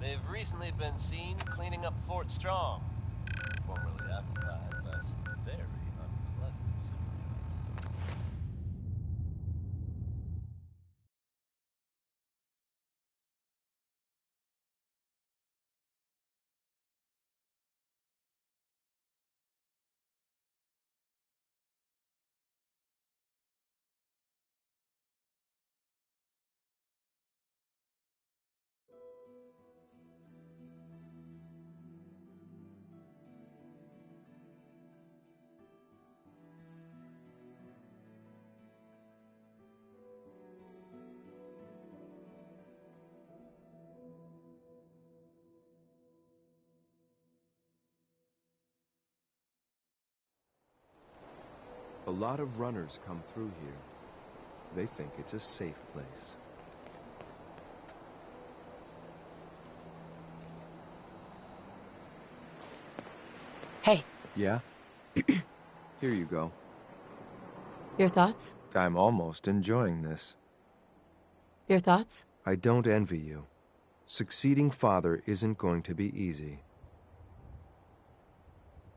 They've recently been seen cleaning up Fort Strong, formerly occupied by some very unpleasant civilians. A lot of runners come through here. They think it's a safe place. Hey. Yeah? Here you go. Your thoughts? I'm almost enjoying this. Your thoughts? I don't envy you. Succeeding father isn't going to be easy.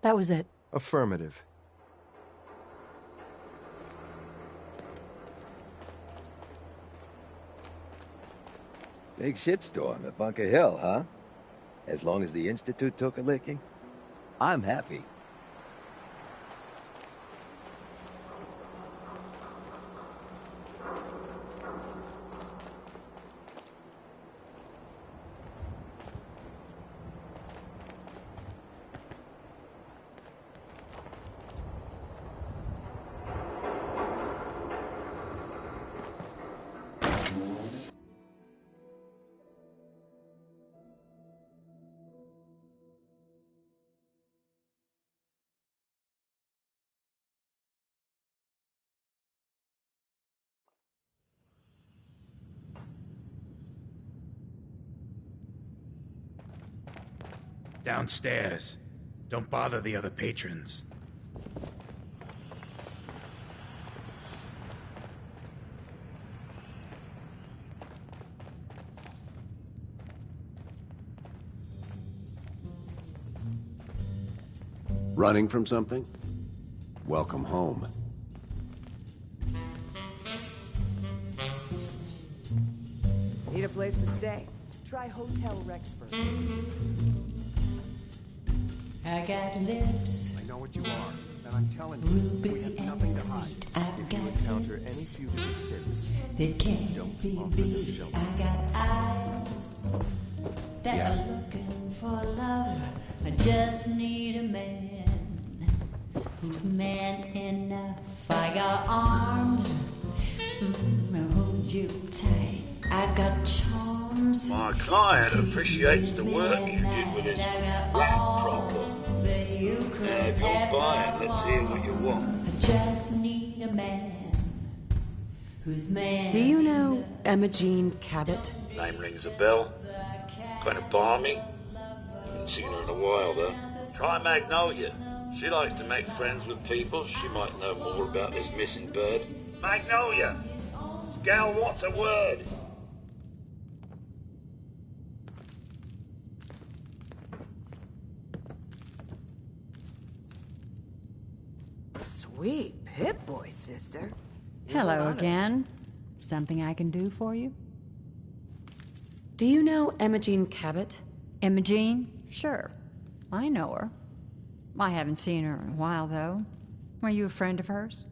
That was it. Affirmative. Big shitstorm at Bunker Hill, huh? As long as the Institute took a licking, I'm happy. Downstairs. Don't bother the other patrons. Running from something? Welcome home. Need a place to stay? Try Hotel Rexford. I got lips. I know what you are, and I'm telling you, we have nothing to hide. If you encounter any fugitive sins, that can't don't be offer them beat. shelter. I got eyes that are looking for love. I just need a man who's man enough. I got arms to hold you tight. I've got charms. My client appreciates the work you did with his rat problem. Now, if you'll buy it, let's hear what you want. I just need a man who's man. Do you know Emma Jean Cabot? Name rings a bell. Kind of balmy. Haven't seen her in a while, though. Try Magnolia. She likes to make friends with people. She might know more about this missing bird. Magnolia! Gal, what's a word? Sweet Pip-Boy, sister. Hello again. Something I can do for you? Do you know Emma Jean Cabot? Emma Jean? Sure. I know her. I haven't seen her in a while, though. Are you a friend of hers?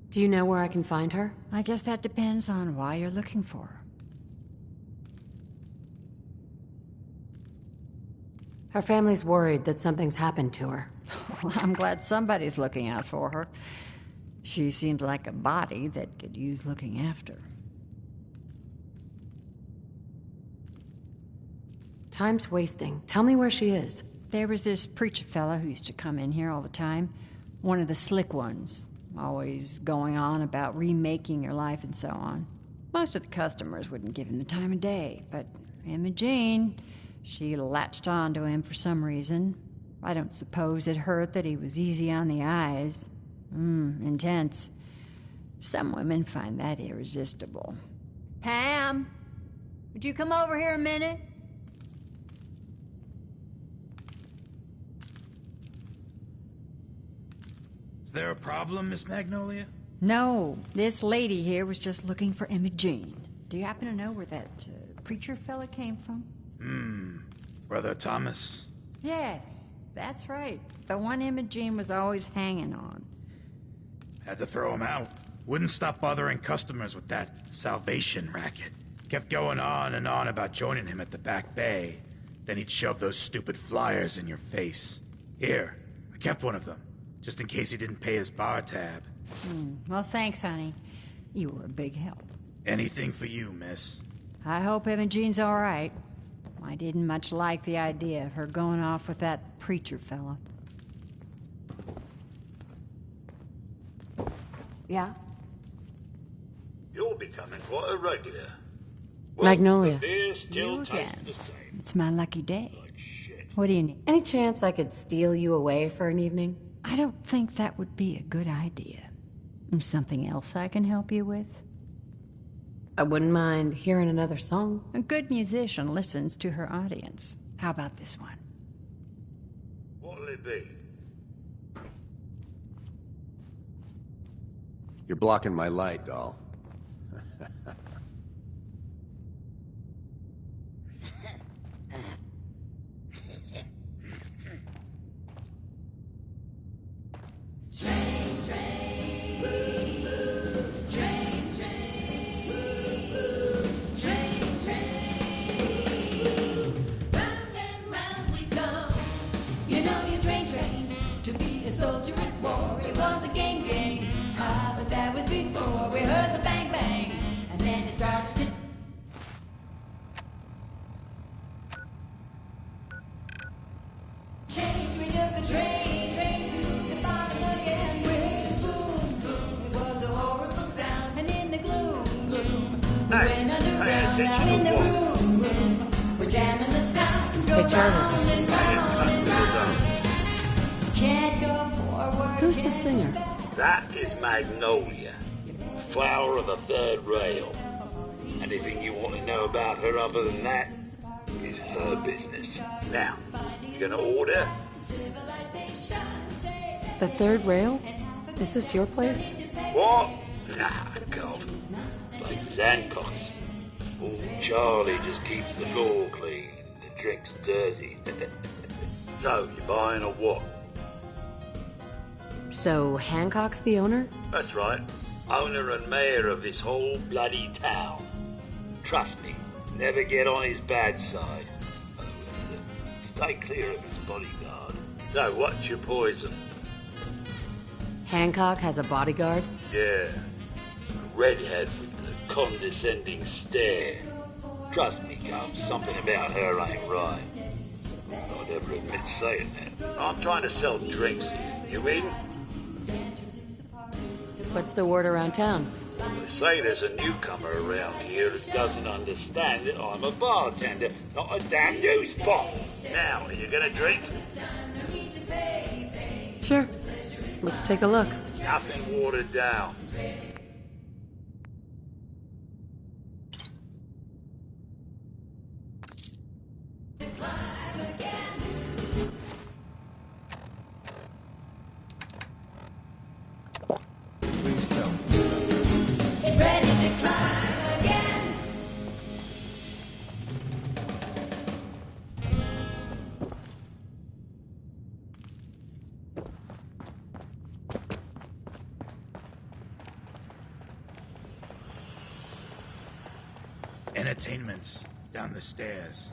Do you know where I can find her? I guess that depends on why you're looking for her. Her family's worried that something's happened to her. Well, I'm glad somebody's looking out for her. She seems like a body that could use looking after. Time's wasting. Tell me where she is. There was this preacher fella who used to come in here all the time. One of the slick ones. Always going on about remaking your life and so on. Most of the customers wouldn't give him the time of day, but Emma Jean, she latched on to him for some reason. I don't suppose it hurt that he was easy on the eyes. Intense. Some women find that irresistible. Pam! Would you come over here a minute? Is there a problem, Miss Magnolia? No, this lady here was just looking for Imogene. Do you happen to know where that preacher fella came from? Brother Thomas? Yes, that's right. The one Imogene was always hanging on. Had to throw him out. Wouldn't stop bothering customers with that salvation racket. Kept going on and on about joining him at the back bay. Then he'd shove those stupid flyers in your face. Here, I kept one of them, just in case he didn't pay his bar tab. Well, thanks, honey. You were a big help. Anything for you, miss. I hope Imogene's all right. I didn't much like the idea of her going off with that preacher fella. Yeah? You're becoming quite a regular. Magnolia. The beer still You tastes again. the same. It's my lucky day. Like shit. What do you need? Any chance I could steal you away for an evening? I don't think that would be a good idea. Something else I can help you with? I wouldn't mind hearing another song. A good musician listens to her audience. How about this one? What'll it be? You're blocking my light, doll. Soldier at war, it was a gang. But that was before we heard the bang bang, and then it started to. Change, we took the train to the bottom again. With boom, boom, it was a horrible sound, and in the gloom, gloom, we went underground, out in the room, we're jamming the sounds, go round and round and round. Can't go forward. Who's the singer? That is Magnolia, flower of the third rail. Anything you want to know about her other than that is her business. Now, you gonna order? The third rail? Is this your place? What? Nah, God. Place is Hancock's. Oh, Charlie just keeps the floor clean, the drinks dirty. So, you buying or what? So Hancock's the owner? That's right. Owner and mayor of this whole bloody town. Trust me, never get on his bad side. Stay clear of his bodyguard. So, what's your poison? Hancock has a bodyguard? Yeah. A redhead with the condescending stare. Trust me, Cub, something about her ain't right. I'd never admit saying that. I'm trying to sell drinks here. You in? What's the word around town? They say there's a newcomer around here that doesn't understand that I'm a bartender, not a damn news bot. Now, are you gonna drink? Sure. Let's take a look. Nothing watered down. Please tell me. It's ready to climb again. Entertainment's down the stairs.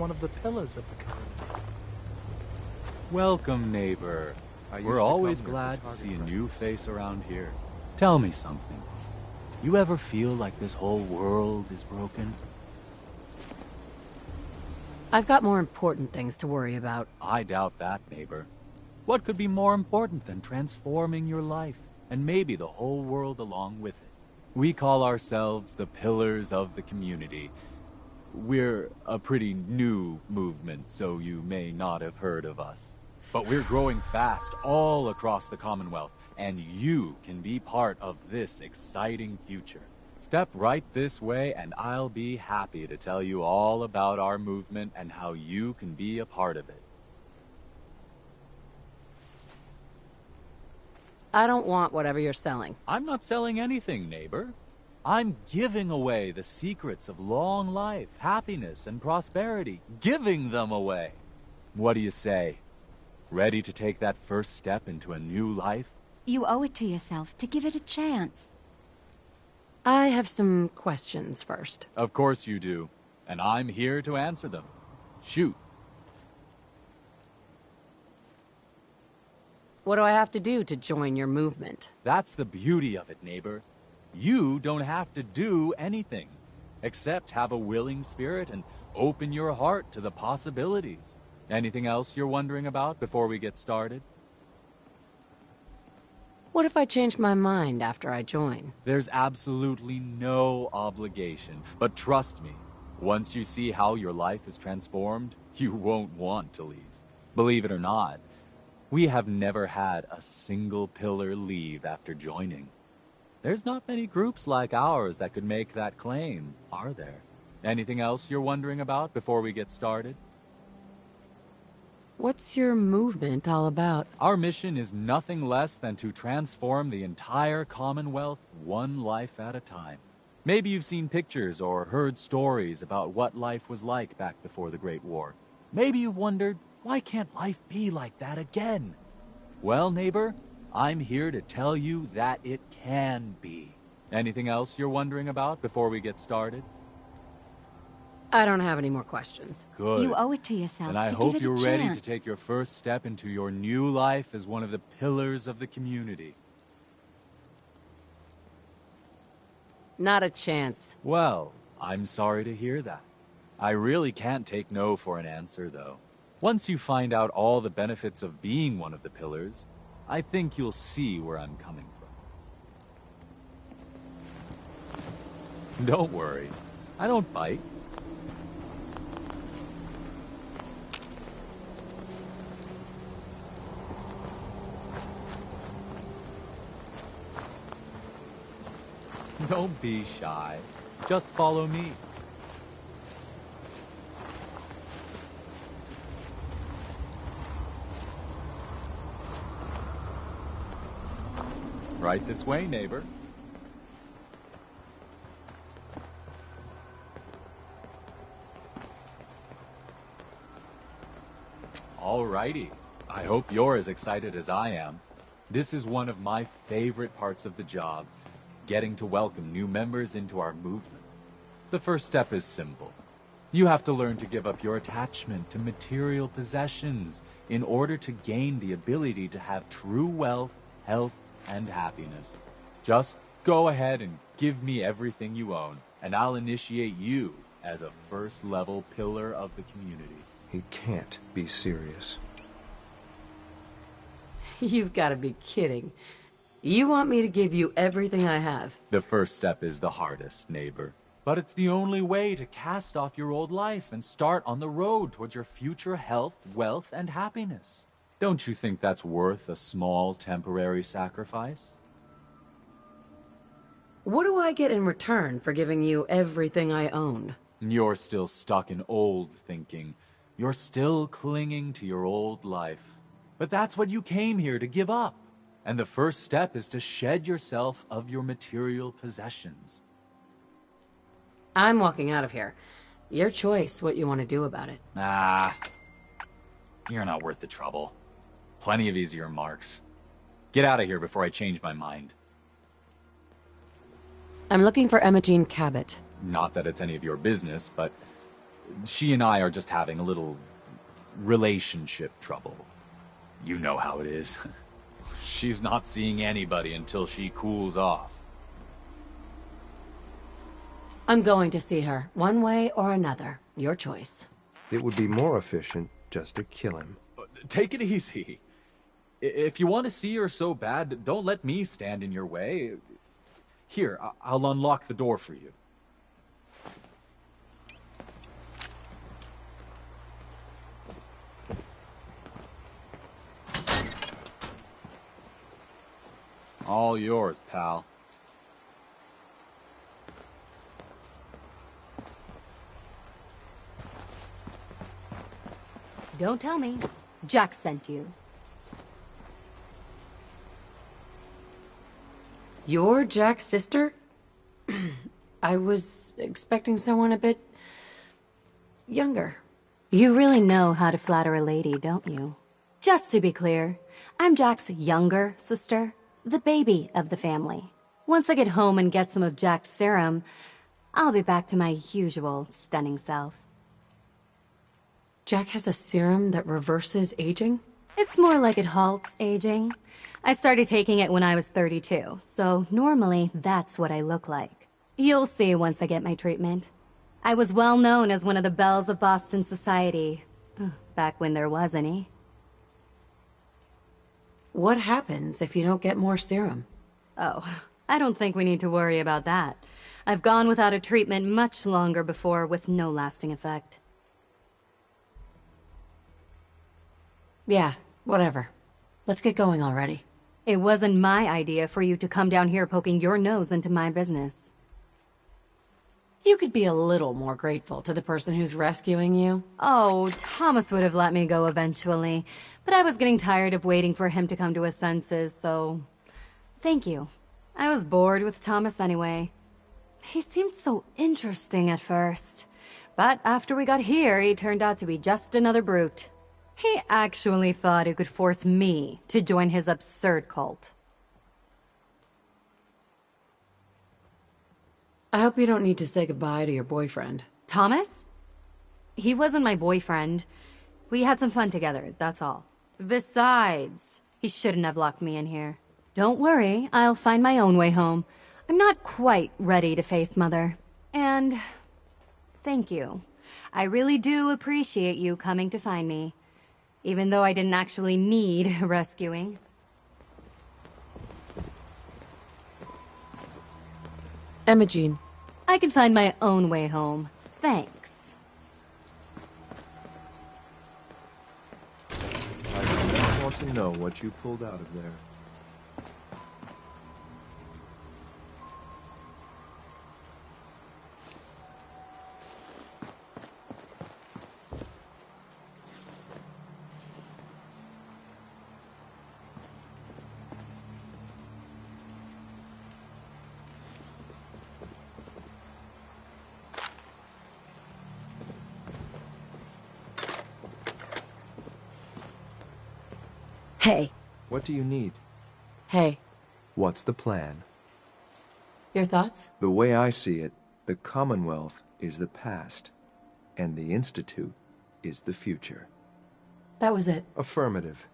one of the pillars of the community. Welcome, neighbor. We're always glad to see a new face around here. Tell me something. You ever feel like this whole world is broken? I've got more important things to worry about. I doubt that, neighbor. What could be more important than transforming your life, and maybe the whole world along with it? We call ourselves the Pillars of the Community. We're a pretty new movement, so you may not have heard of us. But we're growing fast all across the Commonwealth, and you can be part of this exciting future. Step right this way, and I'll be happy to tell you all about our movement and how you can be a part of it. I don't want whatever you're selling. I'm not selling anything, neighbor. I'm giving away the secrets of long life, happiness, and prosperity. Giving them away. What do you say? Ready to take that first step into a new life? You owe it to yourself to give it a chance. I have some questions first. Of course you do. And I'm here to answer them. Shoot. What do I have to do to join your movement? That's the beauty of it, neighbor. You don't have to do anything, except have a willing spirit and open your heart to the possibilities. Anything else you're wondering about before we get started? What if I change my mind after I join? There's absolutely no obligation, but trust me, once you see how your life is transformed, you won't want to leave. Believe it or not, we have never had a single pillar leave after joining. There's not many groups like ours that could make that claim, are there? Anything else you're wondering about before we get started? What's your movement all about? Our mission is nothing less than to transform the entire Commonwealth one life at a time. Maybe you've seen pictures or heard stories about what life was like back before the Great War. Maybe you've wondered, why can't life be like that again? Well, neighbor, I'm here to tell you that it can be. Anything else you're wondering about before we get started? I don't have any more questions. Good. You owe it to yourself and I to hope give it you're a ready chance. to take your first step into your new life as one of the pillars of the community. Not a chance. Well, I'm sorry to hear that. I really can't take no for an answer, though. Once you find out all the benefits of being one of the pillars, I think you'll see where I'm coming from. Don't worry. I don't bite. Don't be shy. Just follow me. Right this way, neighbor. Alrighty. I hope you're as excited as I am. This is one of my favorite parts of the job, getting to welcome new members into our movement. The first step is simple. You have to learn to give up your attachment to material possessions in order to gain the ability to have true wealth, health, and happiness. Just go ahead and give me everything you own, and I'll initiate you as a first-level pillar of the community. He can't be serious. You've got to be kidding. You want me to give you everything I have? The first step is the hardest, neighbor. But it's the only way to cast off your old life and start on the road towards your future health, wealth, and happiness. Don't you think that's worth a small, temporary sacrifice? What do I get in return for giving you everything I own? You're still stuck in old thinking. You're still clinging to your old life. But that's what you came here to give up. And the first step is to shed yourself of your material possessions. I'm walking out of here. Your choice what you want to do about it. Ah, you're not worth the trouble. Plenty of easier marks. Get out of here before I change my mind. I'm looking for Imogene Cabot. Not that it's any of your business, but She and I are just having a little relationship trouble. You know how it is. She's not seeing anybody until she cools off. I'm going to see her, one way or another. Your choice. It would be more efficient just to kill him. Take it easy. If you want to see her so bad, don't let me stand in your way. Here, I'll unlock the door for you. All yours, pal. Don't tell me. Jack sent you. You're Jack's sister? I was expecting someone a bit younger. You really know how to flatter a lady, don't you? Just to be clear, I'm Jack's younger sister, the baby of the family. Once I get home and get some of Jack's serum, I'll be back to my usual stunning self. Jack has a serum that reverses aging? It's more like it halts aging. I started taking it when I was 32, so normally that's what I look like. You'll see once I get my treatment. I was well known as one of the belles of Boston society, back when there was any. What happens if you don't get more serum? Oh, I don't think we need to worry about that. I've gone without a treatment much longer before with no lasting effect. Yeah, whatever. Let's get going already. It wasn't my idea for you to come down here poking your nose into my business. You could be a little more grateful to the person who's rescuing you. Oh, Thomas would have let me go eventually, but I was getting tired of waiting for him to come to his senses, so... Thank you. I was bored with Thomas anyway. He seemed so interesting at first, but after we got here, he turned out to be just another brute. He actually thought he could force me to join his absurd cult. I hope you don't need to say goodbye to your boyfriend. Thomas? He wasn't my boyfriend. We had some fun together, that's all. Besides, he shouldn't have locked me in here. Don't worry, I'll find my own way home. I'm not quite ready to face Mother. And thank you. I really do appreciate you coming to find me. Even though I didn't actually need rescuing. Imogene. I can find my own way home. Thanks. I do not want to know what you pulled out of there. Hey. What do you need? Hey. What's the plan? Your thoughts? The way I see it, the Commonwealth is the past, and the Institute is the future. That was it. Affirmative.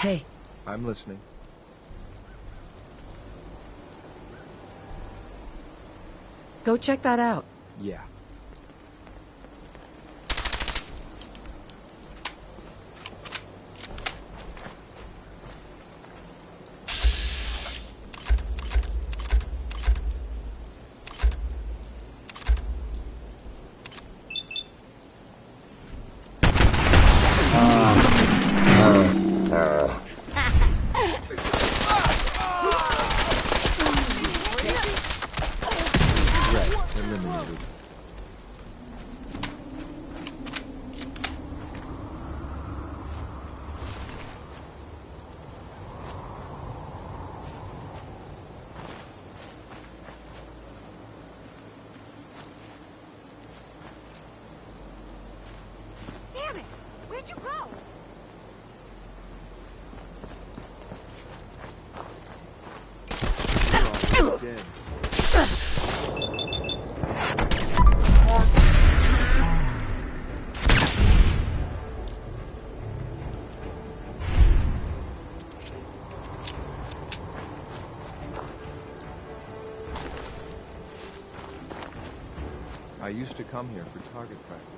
Hey. I'm listening. Go check that out. Yeah. Damn it! Where'd you go? Dead. I used to come here for target practice.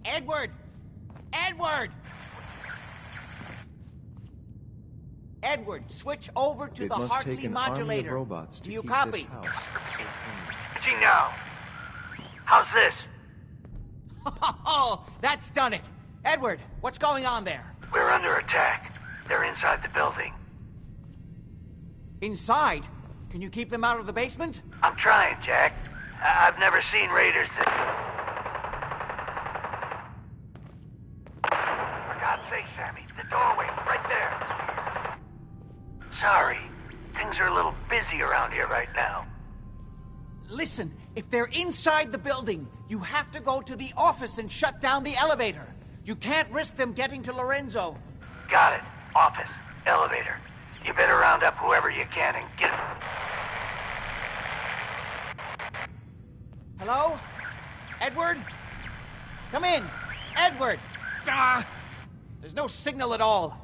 Edward! Edward! Edward, switch over to the Hartley modulator. Do you copy? Switching now. How's this? Oh, that's done it. Edward, what's going on there? We're under attack. They're inside the building. Inside? Can you keep them out of the basement? I'm trying, Jack. I've never seen raiders that... For God's sake, Sammy, the doorway, right there. Sorry. Things are a little busy around here right now. Listen, if they're inside the building, you have to go to the office and shut down the elevator. You can't risk them getting to Lorenzo. Got it. Office. Elevator. You better round up whoever you can and get... Hello? Edward? Come in. Edward! Ah! There's no signal at all.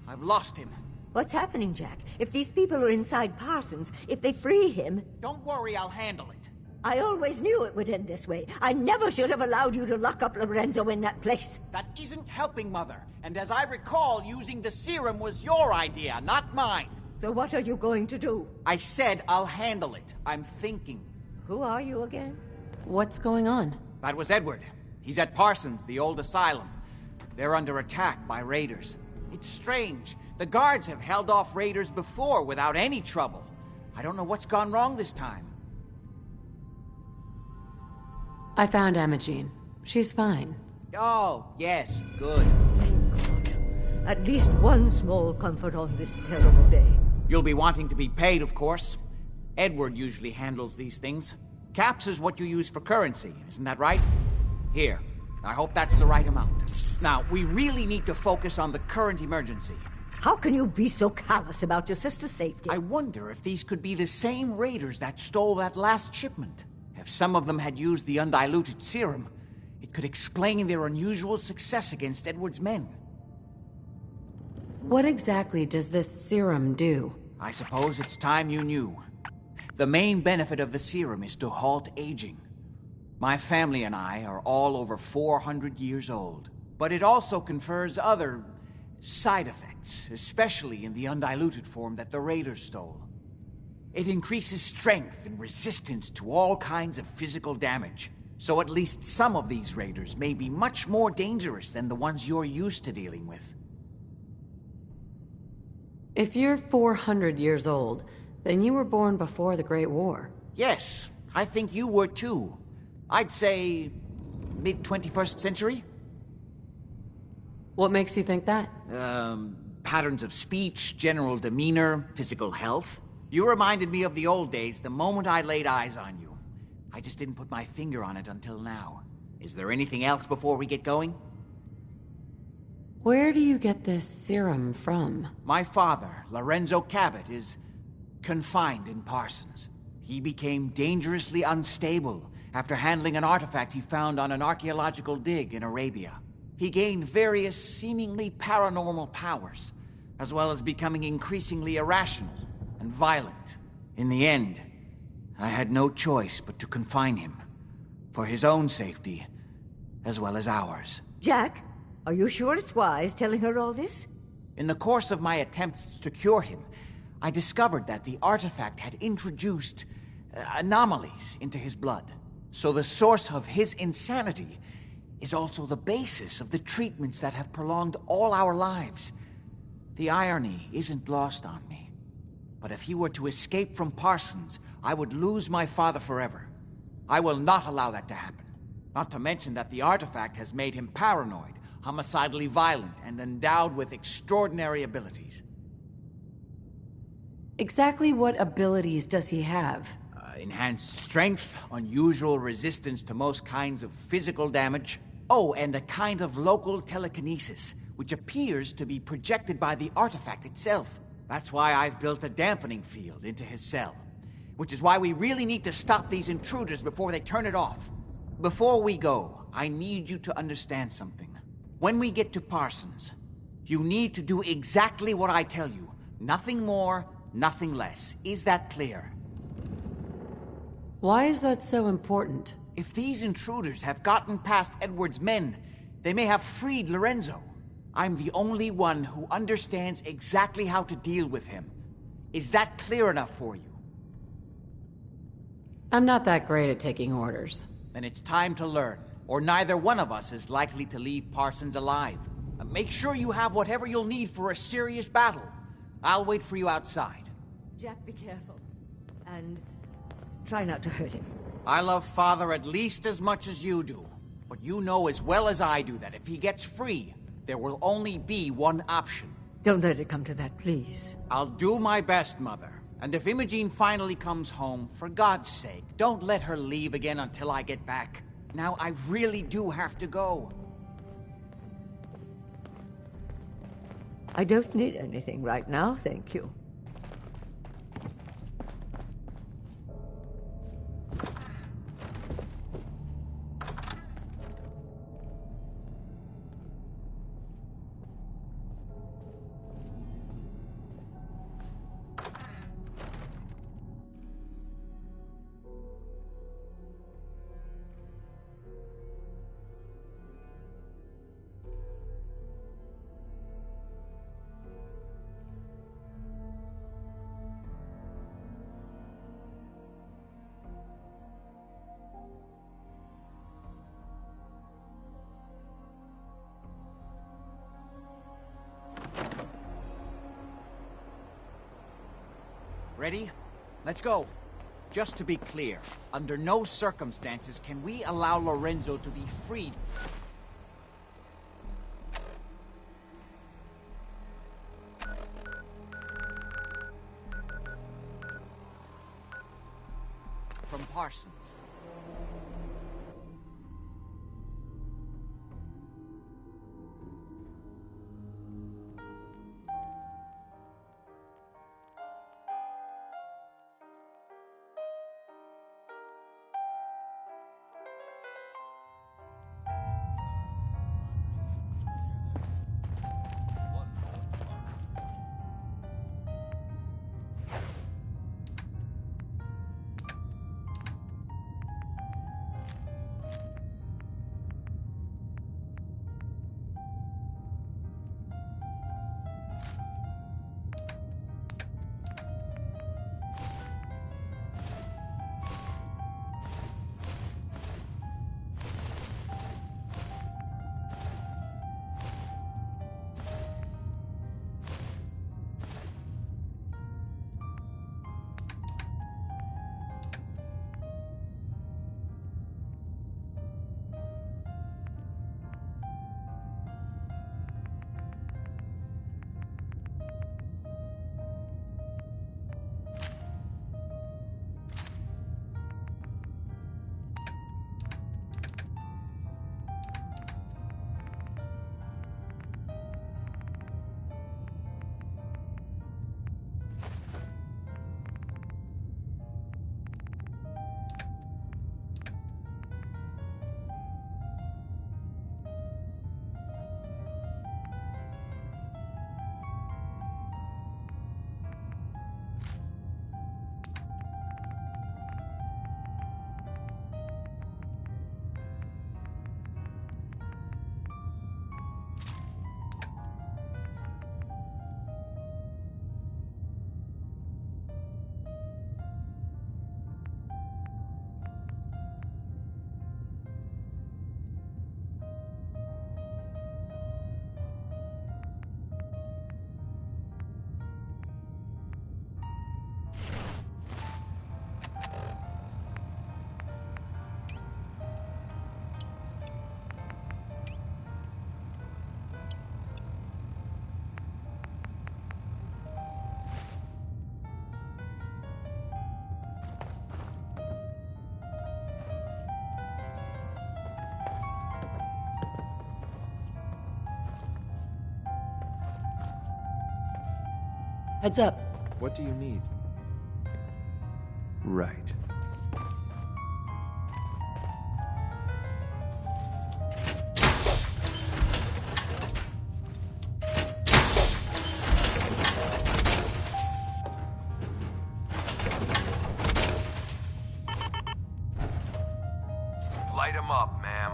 I've lost him. What's happening, Jack? If these people are inside Parsons, if they free him... Don't worry, I'll handle it. I always knew it would end this way. I never should have allowed you to lock up Lorenzo in that place. That isn't helping, Mother. And as I recall, using the serum was your idea, not mine. So what are you going to do? I said I'll handle it. I'm thinking. Who are you again? What's going on? That was Edward. He's at Parsons, the old asylum. They're under attack by raiders. It's strange. The guards have held off raiders before without any trouble. I don't know what's gone wrong this time. I found Imogene. She's fine. Oh, yes, good. Thank God. At least one small comfort on this terrible day. You'll be wanting to be paid, of course. Edward usually handles these things. Caps is what you use for currency, isn't that right? Here, I hope that's the right amount. Now, we really need to focus on the current emergency. How can you be so callous about your sister's safety? I wonder if these could be the same raiders that stole that last shipment. If some of them had used the undiluted serum, it could explain their unusual success against Edward's men. What exactly does this serum do? I suppose it's time you knew. The main benefit of the serum is to halt aging. My family and I are all over 400 years old. But it also confers other side effects, especially in the undiluted form that the raiders stole. It increases strength and resistance to all kinds of physical damage. So at least some of these raiders may be much more dangerous than the ones you're used to dealing with. If you're 400 years old, then you were born before the Great War. Yes, I think you were too. I'd say mid-21st century. What makes you think that? Patterns of speech, general demeanor, physical health. You reminded me of the old days the moment I laid eyes on you. I just didn't put my finger on it until now. Is there anything else before we get going? Where do you get this serum from? My father, Lorenzo Cabot, is confined in Parsons. He became dangerously unstable after handling an artifact he found on an archaeological dig in Arabia. He gained various seemingly paranormal powers, as well as becoming increasingly irrational and violent. In the end, I had no choice but to confine him, for his own safety, as well as ours. Jack, are you sure it's wise telling her all this? In the course of my attempts to cure him, I discovered that the artifact had introduced anomalies into his blood. So the source of his insanity is also the basis of the treatments that have prolonged all our lives. The irony isn't lost on me. But if he were to escape from Parsons, I would lose my father forever. I will not allow that to happen. Not to mention that the artifact has made him paranoid, homicidally violent, and endowed with extraordinary abilities. Exactly what abilities does he have? Enhanced strength, unusual resistance to most kinds of physical damage. Oh, and a kind of local telekinesis, which appears to be projected by the artifact itself. That's why I've built a dampening field into his cell. Which is why we really need to stop these intruders before they turn it off. Before we go, I need you to understand something. When we get to Parsons, you need to do exactly what I tell you. Nothing more, nothing less. Is that clear? Why is that so important? If these intruders have gotten past Edward's men, they may have freed Lorenzo. I'm the only one who understands exactly how to deal with him. Is that clear enough for you? I'm not that great at taking orders. Then it's time to learn, or neither one of us is likely to leave Parsons alive. Make sure you have whatever you'll need for a serious battle. I'll wait for you outside. Jack, be careful. And try not to hurt him. I love Father at least as much as you do. But you know as well as I do that if he gets free, there will only be one option. Don't let it come to that, please. I'll do my best, Mother. And if Imogene finally comes home, for God's sake, don't let her leave again until I get back. Now, I really do have to go. I don't need anything right now, thank you. Ready? Let's go. Just to be clear, under no circumstances can we allow Lorenzo to be freed. From Parsons. Heads up. What do you need? Right. Light 'em up, ma'am.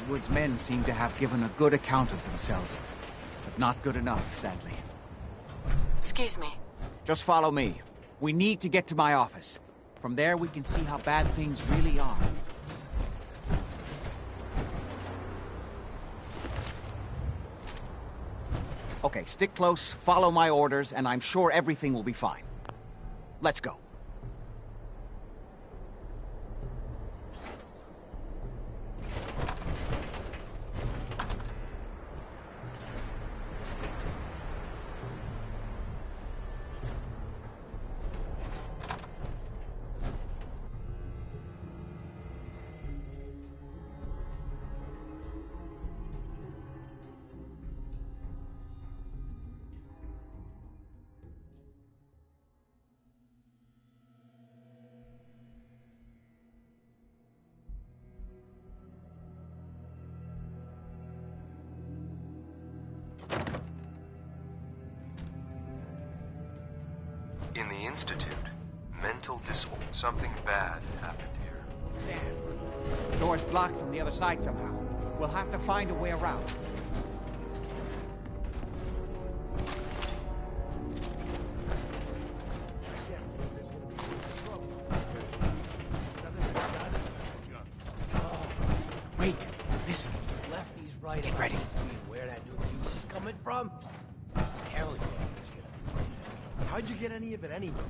Edward's men seem to have given a good account of themselves, but not good enough, sadly. Excuse me. Just follow me. We need to get to my office. From there, we can see how bad things really are. Okay, stick close, follow my orders, and I'm sure everything will be fine. Let's go. In the Institute, mental disorder. Something bad happened here. Damn. The door's blocked from the other side somehow. We'll have to find a way around. Wait, listen. Lefty's right. Get ready. Where that new juice is coming from? Hell yeah. How'd you get any of it anyway?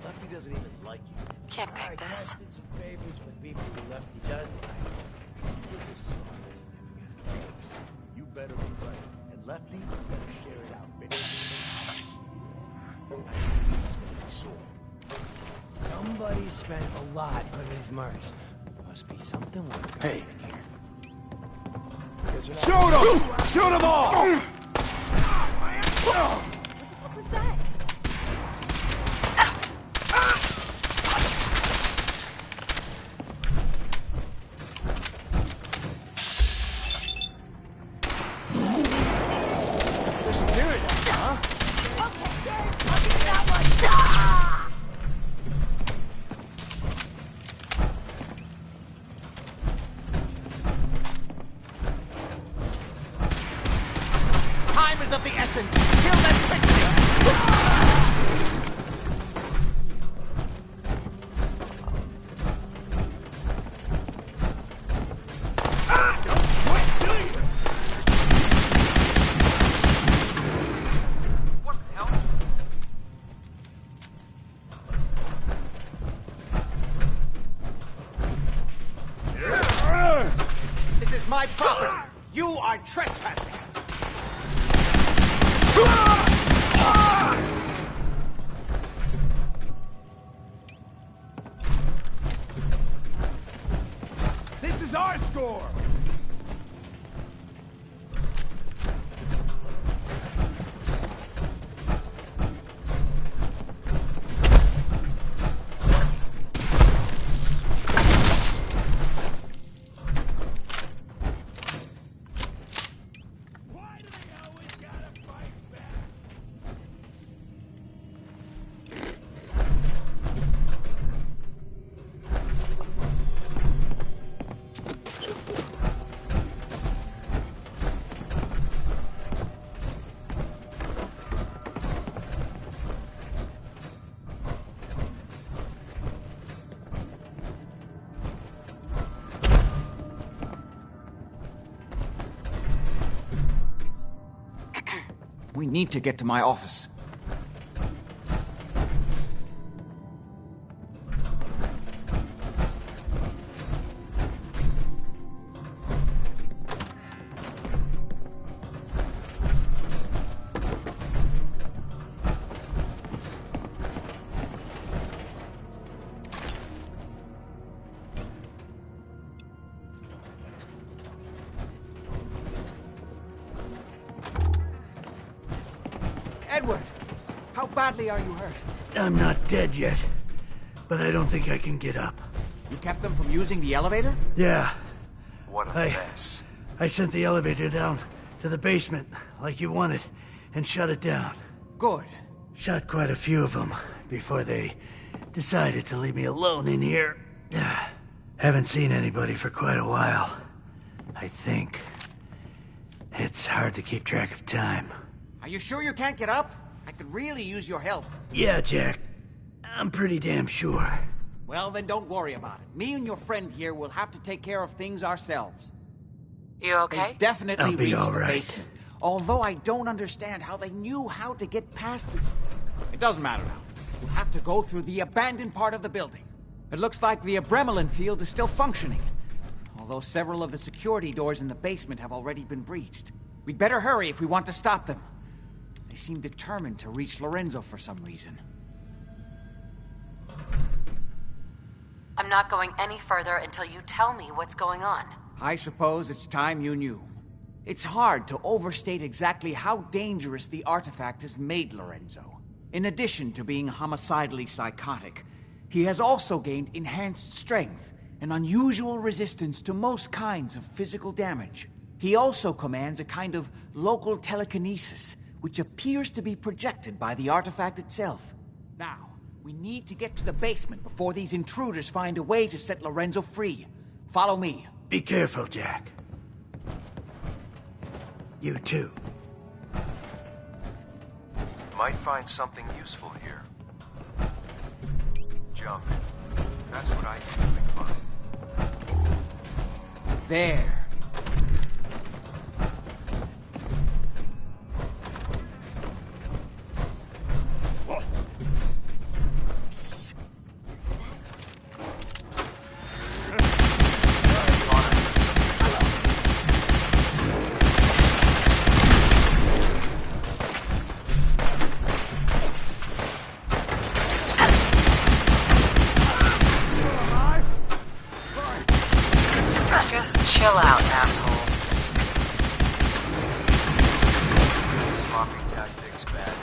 Lefty doesn't even like you. Can't pick this. I did some favors with people who Lefty doesn't like. You better be right. And Lefty, you better share it out. It's gonna be sore. Somebody spent a lot on these mercs. Must be something worth in here. Shoot him! Shoot them all! What was that? My property! You are trespassing! We need to get to my office. Edward, how badly are you hurt? I'm not dead yet, but I don't think I can get up. You kept them from using the elevator? Yeah. What a mess. I sent the elevator down to the basement, like you wanted, and shut it down. Good. Shot quite a few of them before they decided to leave me alone in here. Haven't seen anybody for quite a while. I think. It's hard to keep track of time. Are you sure you can't get up? I could really use your help. Yeah, Jack. I'm pretty damn sure. Well, then don't worry about it. Me and your friend here will have to take care of things ourselves. You okay? They've definitely I'll be reached all the right. basement. Although I don't understand how they knew how to get past it. It doesn't matter now. We'll have to go through the abandoned part of the building. It looks like the Abramelin field is still functioning. Although several of the security doors in the basement have already been breached. We'd better hurry if we want to stop them. They seem determined to reach Lorenzo for some reason. I'm not going any further until you tell me what's going on. I suppose it's time you knew. It's hard to overstate exactly how dangerous the artifact has made Lorenzo. In addition to being homicidally psychotic, he has also gained enhanced strength and unusual resistance to most kinds of physical damage. He also commands a kind of local telekinesis, which appears to be projected by the artifact itself. Now, we need to get to the basement before these intruders find a way to set Lorenzo free. Follow me. Be careful, Jack. You too. Might find something useful here. Junk. That's what I usually find. There. Chill out, asshole. Sloppy tactics, bad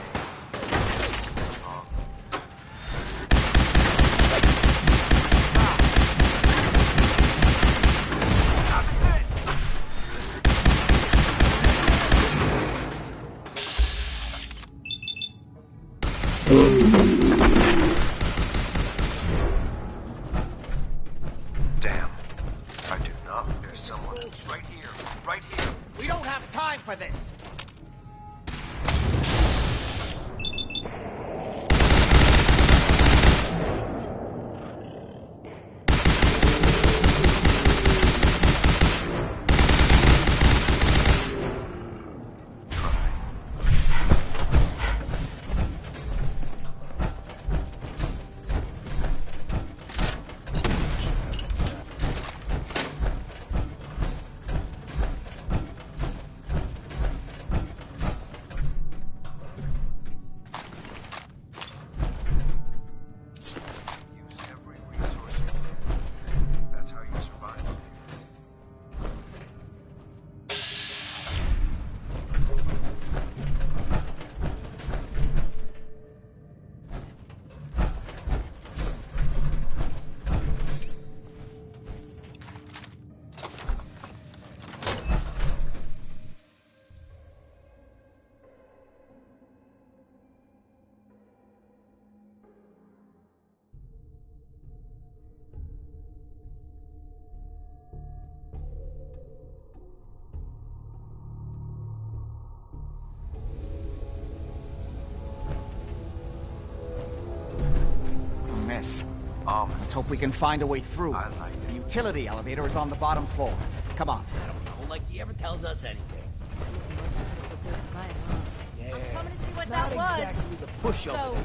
Damn. I do not. There's someone right here. Right here. We don't have time for this. Let's hope we can find a way through. The utility elevator is on the bottom floor. Come on. I don't know, like he ever tells us anything. Yeah. not exactly the pushover.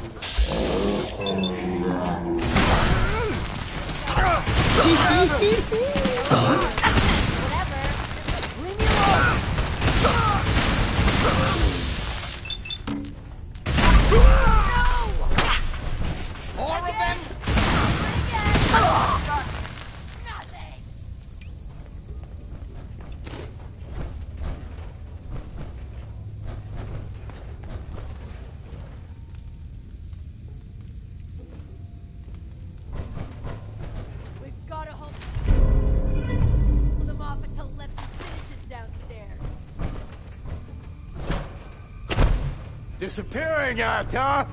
Disappearing act, huh?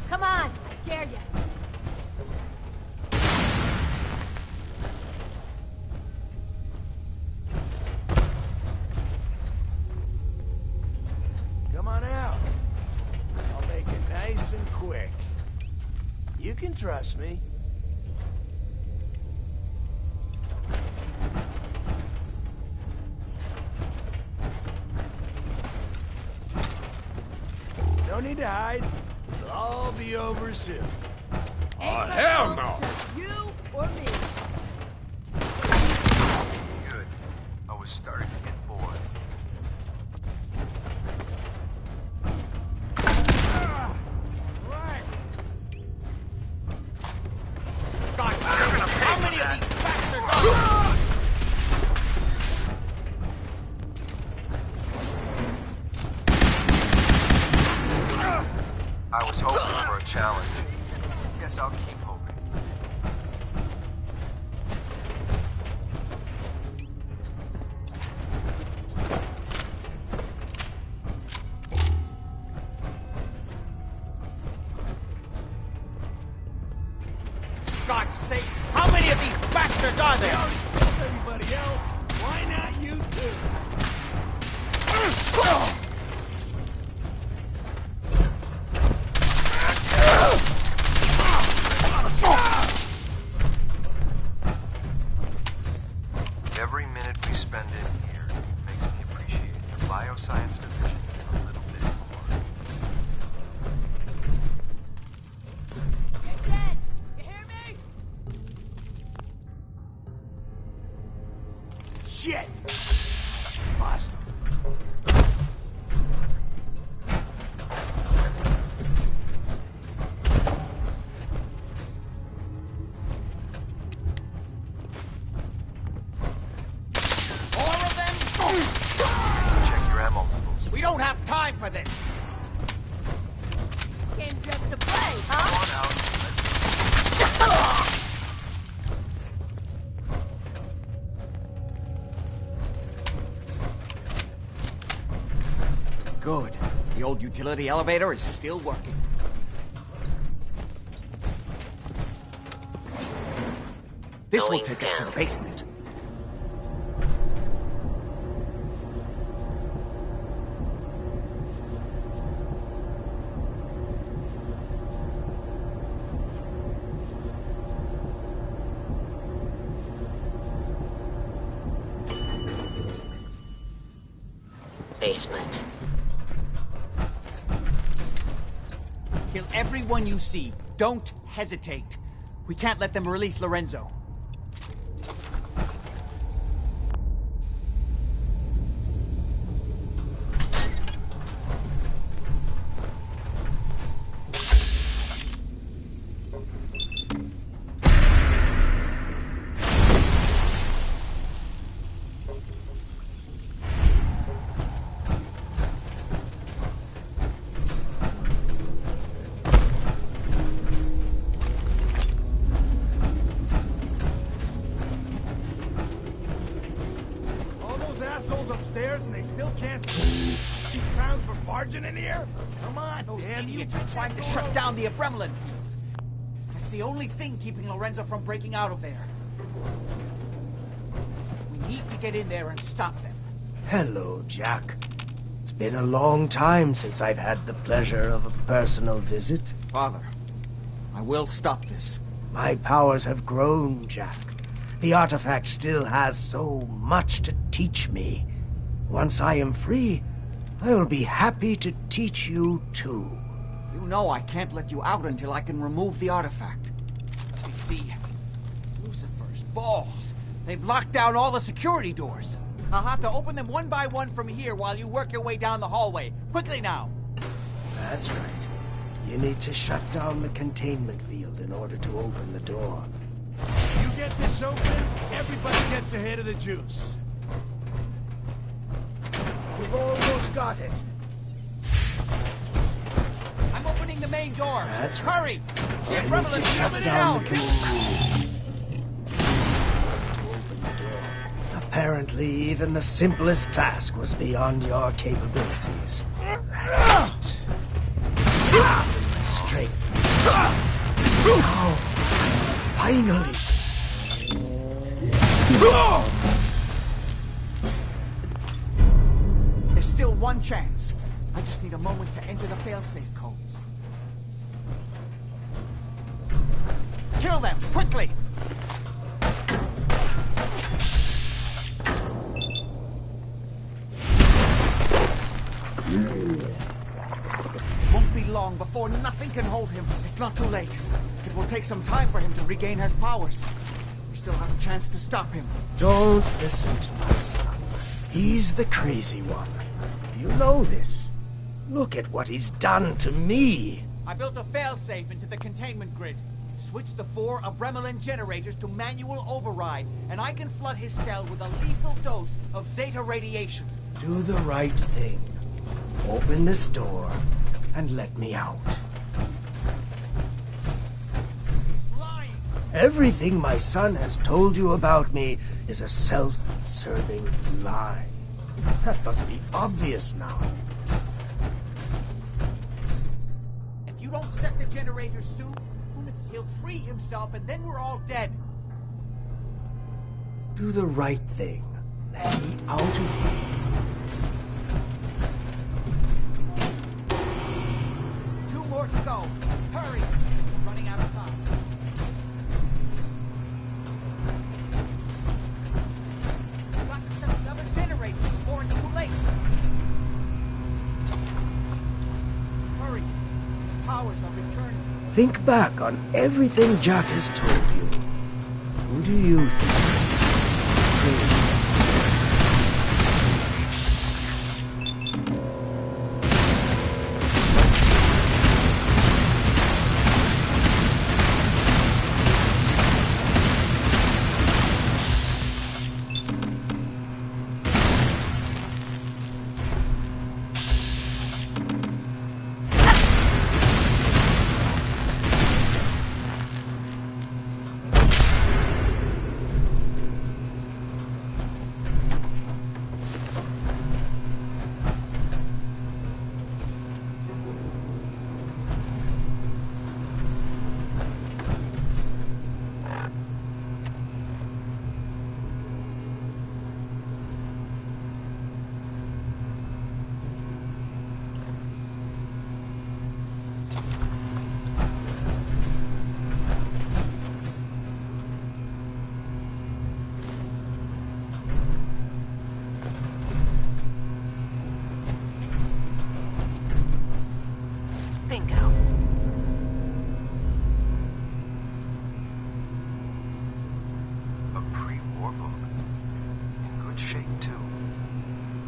Come on, I dare you. Come on out. I'll make it nice and quick. You can trust me. No need to hide. It'll all be over soon. Oh, hell no! You or me. Good. I was starting to get bored. God, how many of these bastards? I was hoping for a challenge. Guess I'll keep hoping. God's sake, how many of these bastards are there? Everybody else, why not you too? Every minute we spend in here makes me appreciate the bioscience division a little bit more. You're dead. You hear me? Shit! Lost him. Check your ammo levels. We don't have time for this. Came just to play, huh? Good. The old utility elevator is still working. This will take us to the basement. Basement. Kill everyone you see. Don't hesitate. We can't let them release Lorenzo. upstairs and they still can't see. These clowns for barging in here? Come on, Those damn you. idiots are trying to shut down the Adrenaline field. That's the only thing keeping Lorenzo from breaking out of there. We need to get in there and stop them. Hello, Jack. It's been a long time since I've had the pleasure of a personal visit. Father, I will stop this. My powers have grown, Jack. The artifact still has so much to teach me. Once I am free, I will be happy to teach you too. You know I can't let you out until I can remove the artifact. You see, Lucifer's balls. They've locked down all the security doors. I'll have to open them one by one from here while you work your way down the hallway. Quickly now! That's right. You need to shut down the containment field in order to open the door. You get this open, everybody gets a hit of the juice. We've almost got it. I'm opening the main door. That's Hurry! right. Get Revelant coming down! Apparently, even the simplest task was beyond your capabilities. That's it. Strength. Oh, finally. There's still one chance. I just need a moment to enter the failsafe codes. Kill them, quickly! Won't be long before nothing can hold him. It's not too late. It will take some time for him to regain his powers. We still have a chance to stop him. Don't listen to my son. He's the crazy one. You know this. Look at what he's done to me. I built a failsafe into the containment grid. Switch the 4 Abremelin generators to manual override, and I can flood his cell with a lethal dose of Zeta radiation. Do the right thing. Open this door and let me out. He's lying. Everything my son has told you about me is a self-serving lie. That must be obvious now. If you don't set the generators soon, he'll free himself and then we're all dead. Do the right thing. Let me out of here. More to go. Hurry! We're running out of time. We've got to set another generator before it's too late. Hurry! His powers are returning. Think back on everything Jack has told you. Who do you think?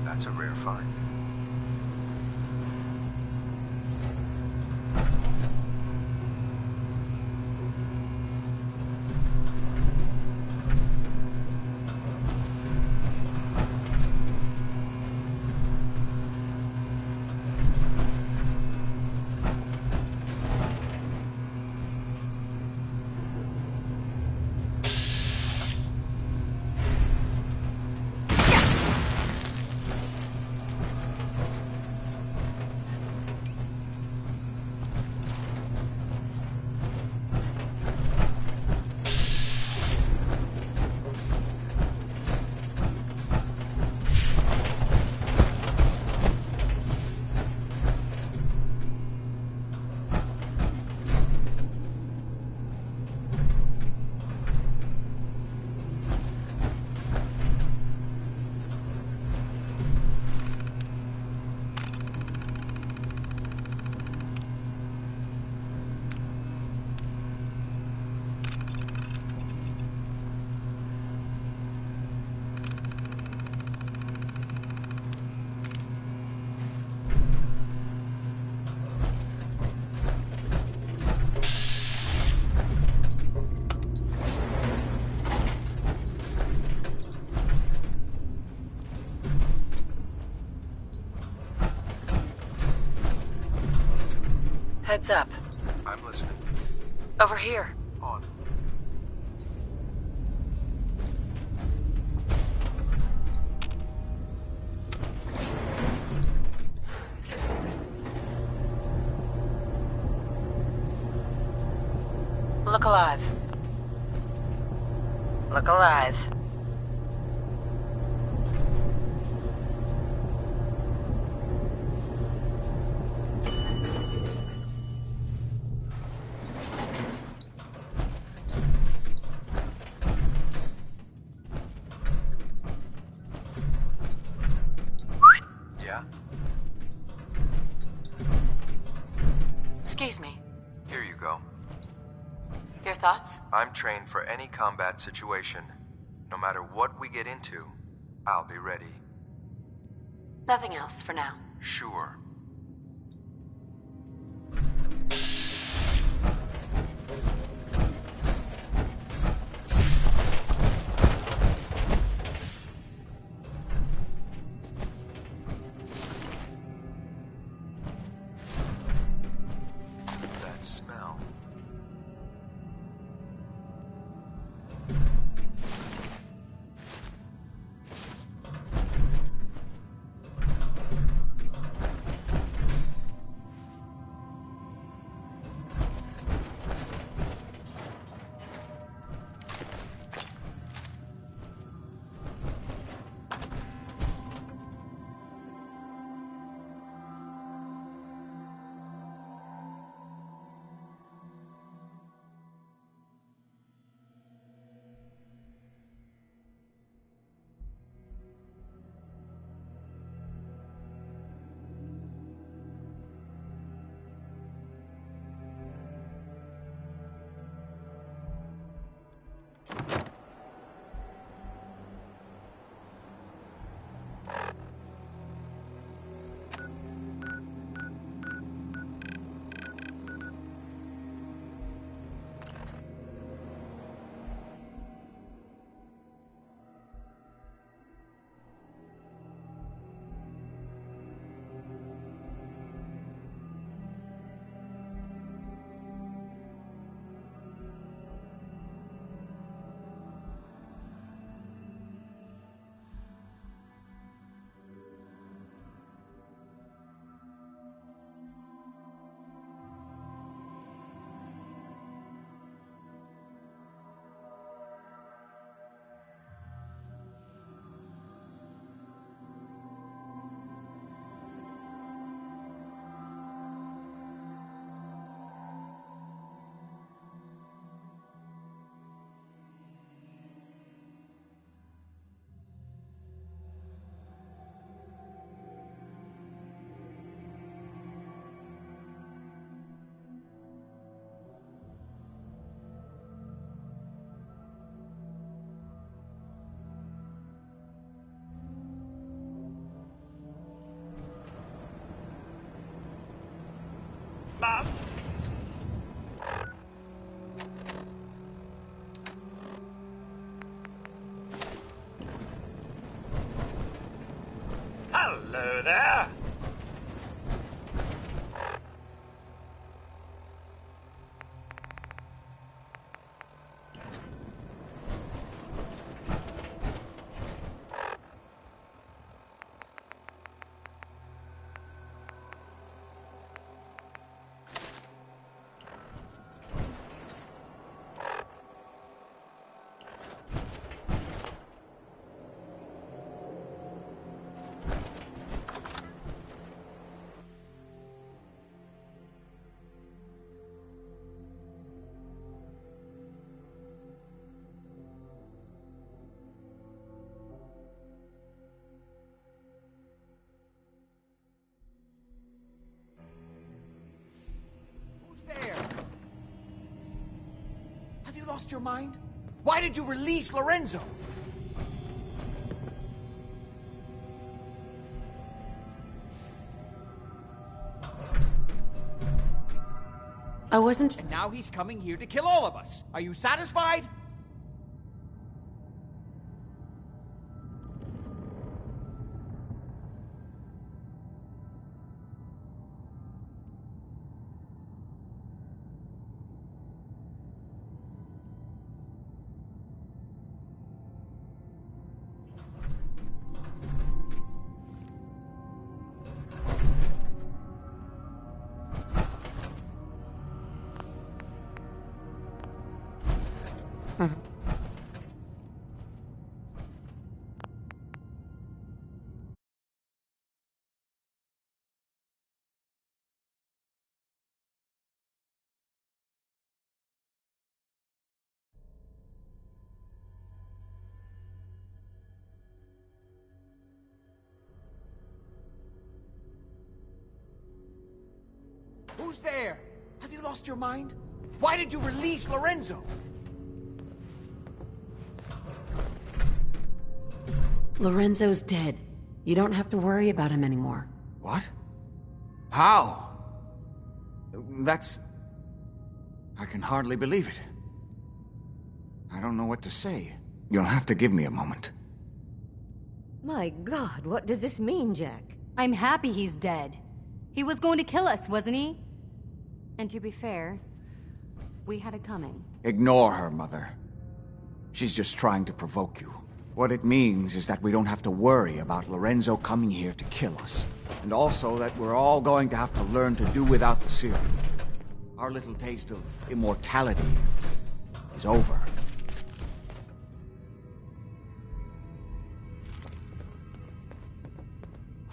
That's a rare find. Heads up. I'm listening. Over here. On. Look alive. Look alive. Yeah? Excuse me. Here you go. Your thoughts? I'm trained for any combat situation. No matter what we get into, I'll be ready. Nothing else for now. Sure. That smell. Mom? Hello there. Lost your mind? Why did you release Lorenzo? I wasn't... And now he's coming here to kill all of us. Are you satisfied? Who's there? Have you lost your mind? Why did you release Lorenzo? Lorenzo's dead. You don't have to worry about him anymore. What? How? That's... I can hardly believe it. I don't know what to say. You'll have to give me a moment. My God, what does this mean, Jack? I'm happy he's dead. He was going to kill us, wasn't he? And to be fair, we had it coming. Ignore her, Mother. She's just trying to provoke you. What it means is that we don't have to worry about Lorenzo coming here to kill us. And also that we're all going to have to learn to do without the serum. Our little taste of immortality is over.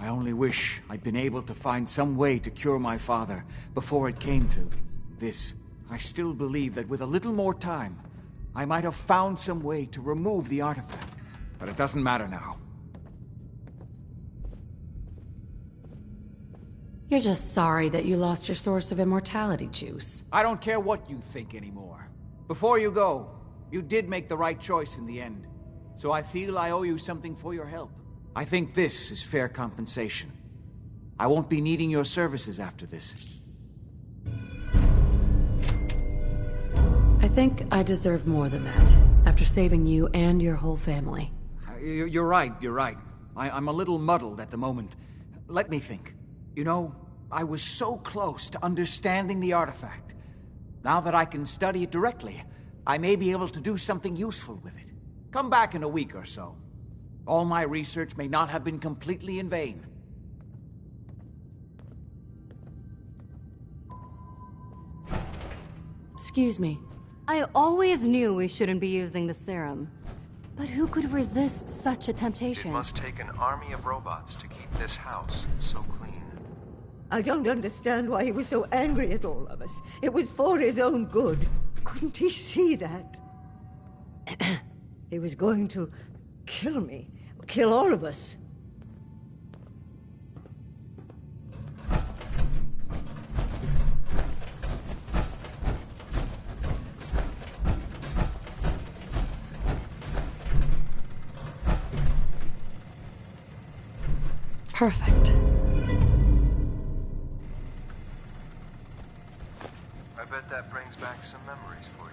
I only wish I'd been able to find some way to cure my father before it came to this. I still believe that with a little more time, I might have found some way to remove the artifact. But it doesn't matter now. You're just sorry that you lost your source of immortality juice. I don't care what you think anymore. Before you go, you did make the right choice in the end. So I feel I owe you something for your help. I think this is fair compensation. I won't be needing your services after this. I think I deserve more than that, after saving you and your whole family. You're right. I'm a little muddled at the moment. Let me think. You know, I was so close to understanding the artifact. Now that I can study it directly, I may be able to do something useful with it. Come back in a week or so. All my research may not have been completely in vain. Excuse me. I always knew we shouldn't be using the serum. But who could resist such a temptation? It must take an army of robots to keep this house so clean. I don't understand why he was so angry at all of us. It was for his own good. Couldn't he see that? He was going to kill me. Kill all of us. Perfect. I bet that brings back some memories for you.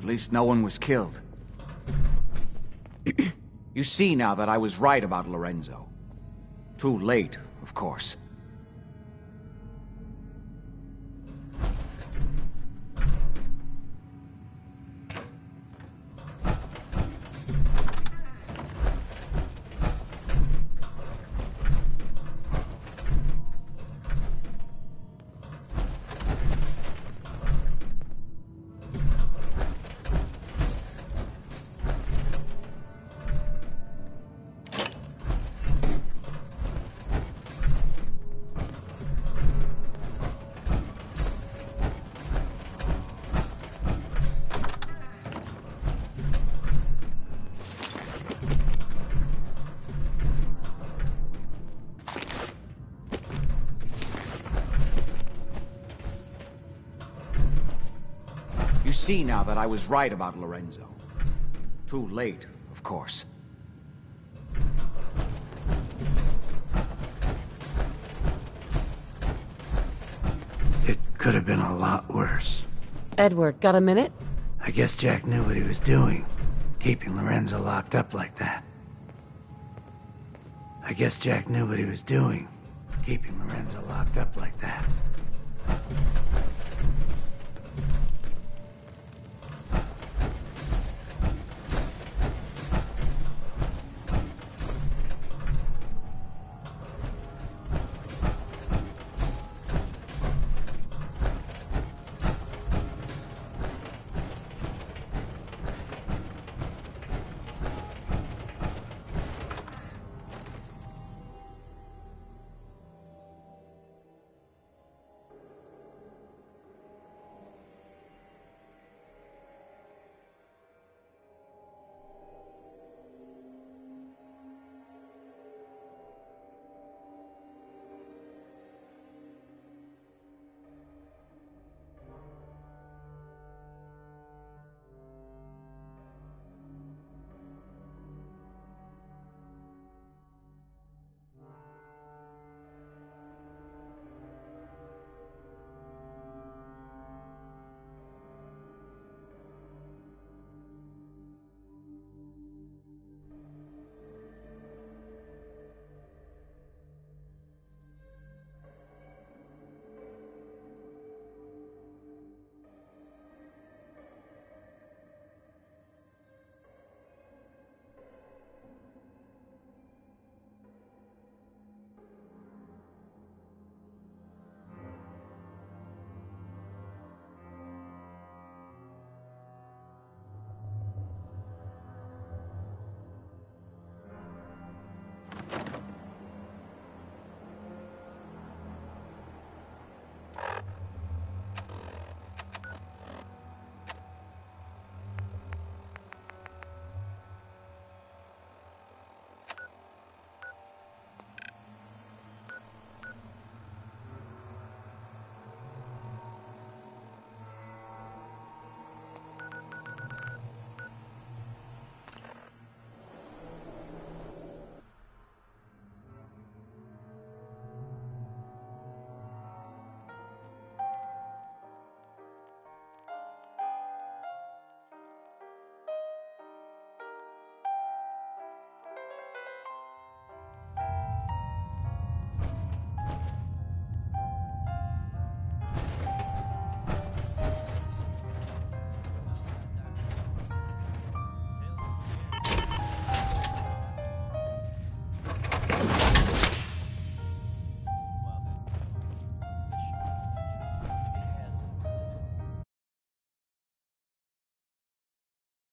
At least no one was killed. You see now that I was right about Lorenzo. Too late, of course. You see now that I was right about Lorenzo. Too late, of course. It could have been a lot worse. Edward, got a minute? I guess Jack knew what he was doing, keeping Lorenzo locked up like that. I guess Jack knew what he was doing, keeping Lorenzo locked up like that.